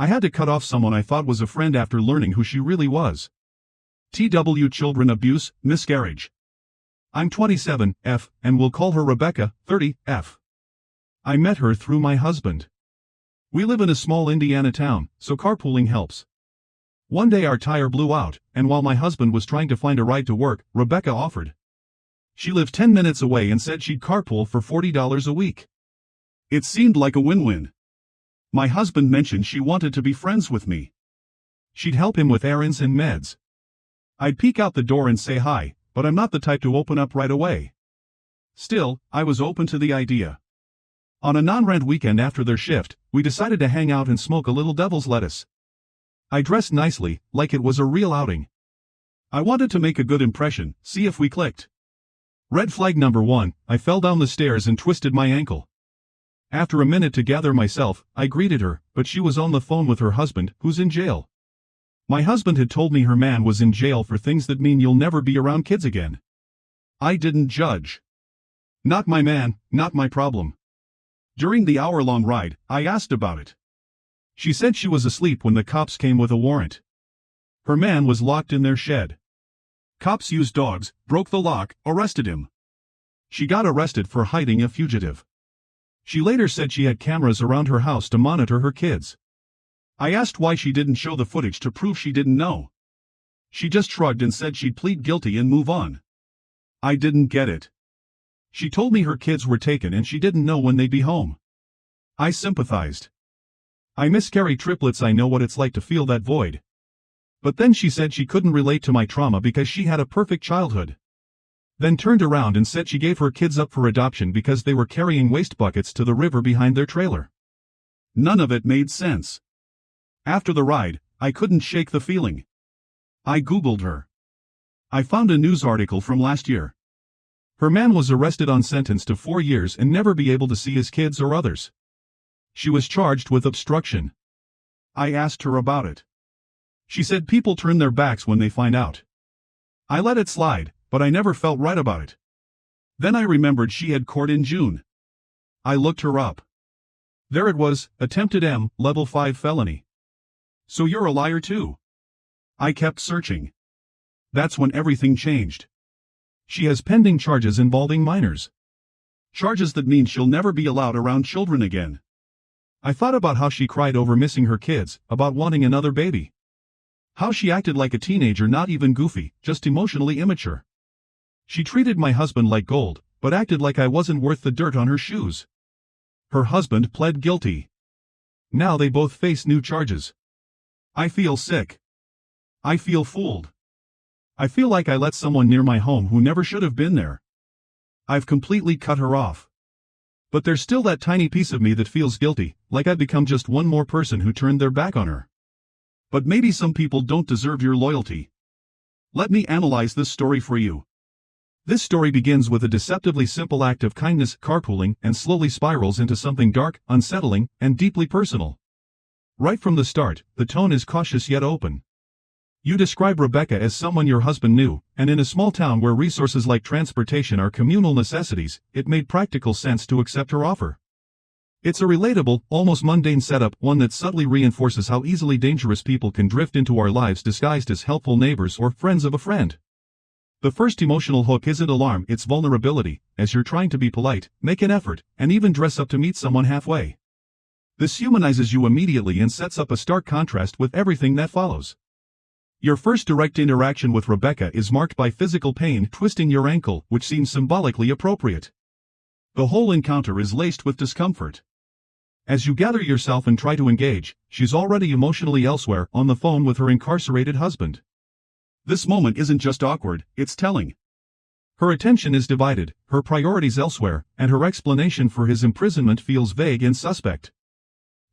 I had to cut off someone I thought was a friend after learning who she really was. TW children abuse, miscarriage. I'm 27, F, and we'll call her Rebecca, 30, F. I met her through my husband. We live in a small Indiana town, so carpooling helps. One day our tire blew out, and while my husband was trying to find a ride to work, Rebecca offered. She lived 10 minutes away and said she'd carpool for $40 a week. It seemed like a win-win. My husband mentioned she wanted to be friends with me. She'd help him with errands and meds. I'd peek out the door and say hi, but I'm not the type to open up right away. Still, I was open to the idea. On a non-rent weekend after their shift, we decided to hang out and smoke a little devil's lettuce. I dressed nicely, like it was a real outing. I wanted to make a good impression, see if we clicked. Red flag number 1, I fell down the stairs and twisted my ankle. After a minute to gather myself, I greeted her, but she was on the phone with her husband, who's in jail. My husband had told me her man was in jail for things that mean you'll never be around kids again. I didn't judge. Not my man, not my problem. During the hour-long ride, I asked about it. She said she was asleep when the cops came with a warrant. Her man was locked in their shed. Cops used dogs, broke the lock, arrested him. She got arrested for hiding a fugitive. She later said she had cameras around her house to monitor her kids. I asked why she didn't show the footage to prove she didn't know. She just shrugged and said she'd plead guilty and move on. I didn't get it. She told me her kids were taken and she didn't know when they'd be home. I sympathized. I miscarry triplets, I know what it's like to feel that void. But then she said she couldn't relate to my trauma because she had a perfect childhood. Then turned around and said she gave her kids up for adoption because they were carrying waste buckets to the river behind their trailer. None of it made sense. After the ride, I couldn't shake the feeling. I Googled her. I found a news article from last year. Her man was arrested on sentence to 4 years and never be able to see his kids or others. She was charged with obstruction. I asked her about it. She said people turn their backs when they find out. I let it slide, but I never felt right about it. Then I remembered she had court in June. I looked her up. There it was, attempted level 5 felony. So you're a liar too. I kept searching. That's when everything changed. She has pending charges involving minors. Charges that mean she'll never be allowed around children again. I thought about how she cried over missing her kids, about wanting another baby. How she acted like a teenager, not even goofy, just emotionally immature. She treated my husband like gold, but acted like I wasn't worth the dirt on her shoes. Her husband pled guilty. Now they both face new charges. I feel sick. I feel fooled. I feel like I let someone near my home who never should have been there. I've completely cut her off. But there's still that tiny piece of me that feels guilty, like I've become just one more person who turned their back on her. But maybe some people don't deserve your loyalty. Let me analyze this story for you. This story begins with a deceptively simple act of kindness, carpooling, and slowly spirals into something dark, unsettling, and deeply personal. Right from the start, the tone is cautious yet open. You describe Rebecca as someone your husband knew, and in a small town where resources like transportation are communal necessities, it made practical sense to accept her offer. It's a relatable, almost mundane setup, one that subtly reinforces how easily dangerous people can drift into our lives disguised as helpful neighbors or friends of a friend. The first emotional hook isn't alarm, it's vulnerability, as you're trying to be polite, make an effort, and even dress up to meet someone halfway. This humanizes you immediately and sets up a stark contrast with everything that follows. Your first direct interaction with Rebecca is marked by physical pain, twisting your ankle, which seems symbolically appropriate. The whole encounter is laced with discomfort. As you gather yourself and try to engage, she's already emotionally elsewhere, on the phone with her incarcerated husband. This moment isn't just awkward, it's telling. Her attention is divided, her priorities elsewhere, and her explanation for his imprisonment feels vague and suspect.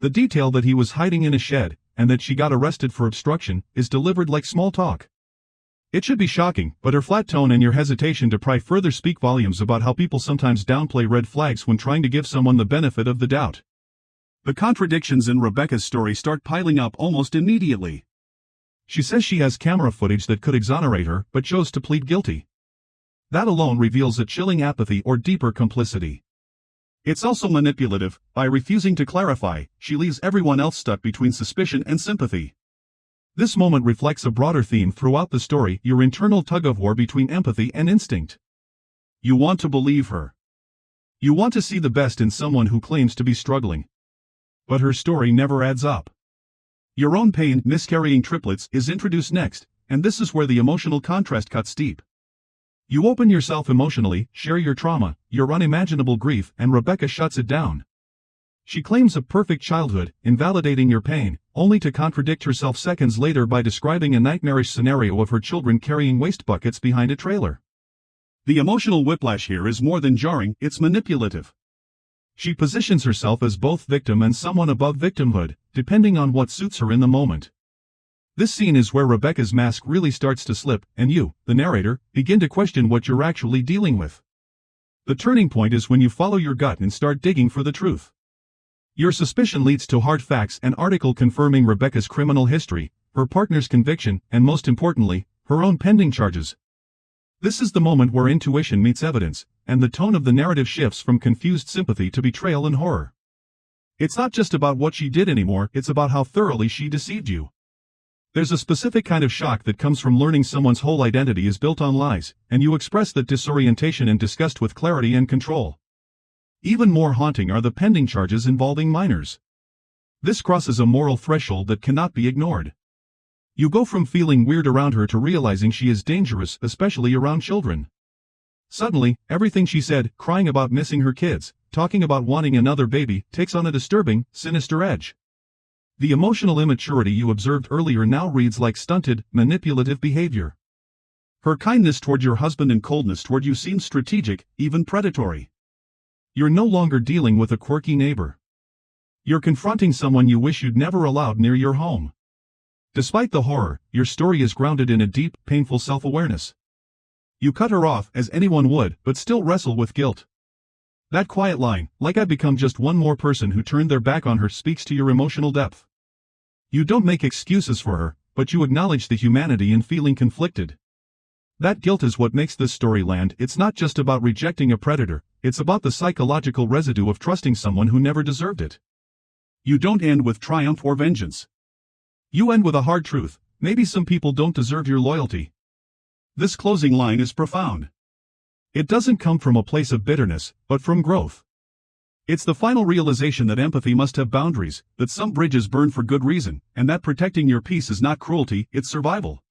The detail that he was hiding in a shed, and that she got arrested for obstruction, is delivered like small talk. It should be shocking, but her flat tone and your hesitation to pry further speak volumes about how people sometimes downplay red flags when trying to give someone the benefit of the doubt. The contradictions in Rebecca's story start piling up almost immediately. She says she has camera footage that could exonerate her, but chose to plead guilty. That alone reveals a chilling apathy or deeper complicity. It's also manipulative. By refusing to clarify, she leaves everyone else stuck between suspicion and sympathy. This moment reflects a broader theme throughout the story, your internal tug-of-war between empathy and instinct. You want to believe her. You want to see the best in someone who claims to be struggling. But her story never adds up. Your own pain, miscarrying triplets, is introduced next, and this is where the emotional contrast cuts deep. You open yourself emotionally, share your trauma, your unimaginable grief, and Rebecca shuts it down. She claims a perfect childhood, invalidating your pain, only to contradict herself seconds later by describing a nightmarish scenario of her children carrying waste buckets behind a trailer. The emotional whiplash here is more than jarring, it's manipulative. She positions herself as both victim and someone above victimhood, depending on what suits her in the moment. This scene is where Rebecca's mask really starts to slip, and you, the narrator, begin to question what you're actually dealing with. The turning point is when you follow your gut and start digging for the truth. Your suspicion leads to hard facts: an article confirming Rebecca's criminal history, her partner's conviction, and most importantly, her own pending charges. This is the moment where intuition meets evidence, and the tone of the narrative shifts from confused sympathy to betrayal and horror. It's not just about what she did anymore, it's about how thoroughly she deceived you. There's a specific kind of shock that comes from learning someone's whole identity is built on lies, and you express that disorientation and disgust with clarity and control. Even more haunting are the pending charges involving minors. This crosses a moral threshold that cannot be ignored. You go from feeling weird around her to realizing she is dangerous, especially around children. Suddenly, everything she said, crying about missing her kids, talking about wanting another baby, takes on a disturbing, sinister edge. The emotional immaturity you observed earlier now reads like stunted, manipulative behavior. Her kindness toward your husband and coldness toward you seem strategic, even predatory. You're no longer dealing with a quirky neighbor. You're confronting someone you wish you'd never allowed near your home. Despite the horror, your story is grounded in a deep, painful self-awareness. You cut her off, as anyone would, but still wrestle with guilt. That quiet line, like I've become just one more person who turned their back on her, speaks to your emotional depth. You don't make excuses for her, but you acknowledge the humanity in feeling conflicted. That guilt is what makes this story land. It's not just about rejecting a predator, it's about the psychological residue of trusting someone who never deserved it. You don't end with triumph or vengeance. You end with a hard truth: maybe some people don't deserve your loyalty. This closing line is profound. It doesn't come from a place of bitterness, but from growth. It's the final realization that empathy must have boundaries, that some bridges burn for good reason, and that protecting your peace is not cruelty, it's survival.